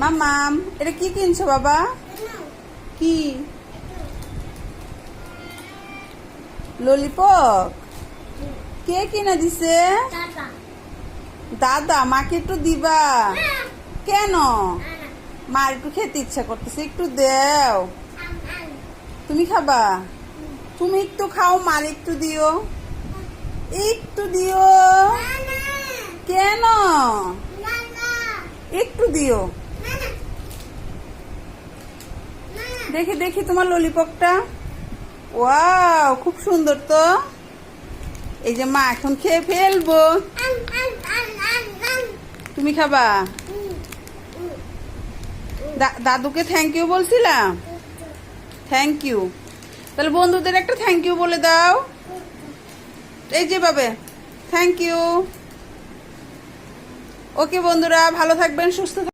মামাম, এটা কি কিনছো বাবা? কি? ললিপপ? কে কিনে দিছে? দাদা। মাকে একটু দিবা? কেন? মা একটু খেতে ইচ্ছা করতেছে, একটু দেও। তুমি খাবা? তুমি একটু খাও, মার একটু দিও, একটু দিও। কেন? একটু দিও। দেখি দেখি তোমার ললিপপটা। ওয়াও, খুব সুন্দর তো। এই যে মা এখন খেয়ে ফেলবো। তুমি খাবা? দাদুকে থ্যাংক ইউ বলছিলাম। Thank you. তাহলে বন্ধুদের একটা থ্যাংক ইউ বলে দাও। এই যে ভাবে, থ্যাংক ইউ। ওকে বন্ধুরা, ভালো থাকবেন, সুস্থ থাকবেন।